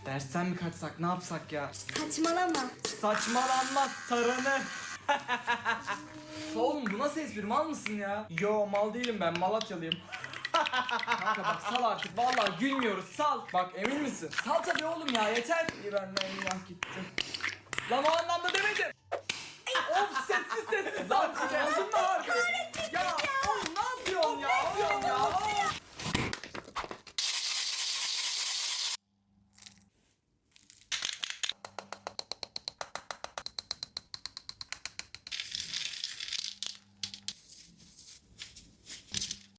Dersten mi kaçsak, ne yapsak ya? Saçmalama. Saçmalanmaz, taranır. Oğlum bu nasıl espri, mal mısın ya? Yo, mal değilim ben, Malatyalıyım. Kanka bak sal artık, vallahi gülmüyoruz, sal. Bak emin misin? Sal tabii oğlum ya, yeter. İyi, benden günah gitti. Lan o anlamda demedim.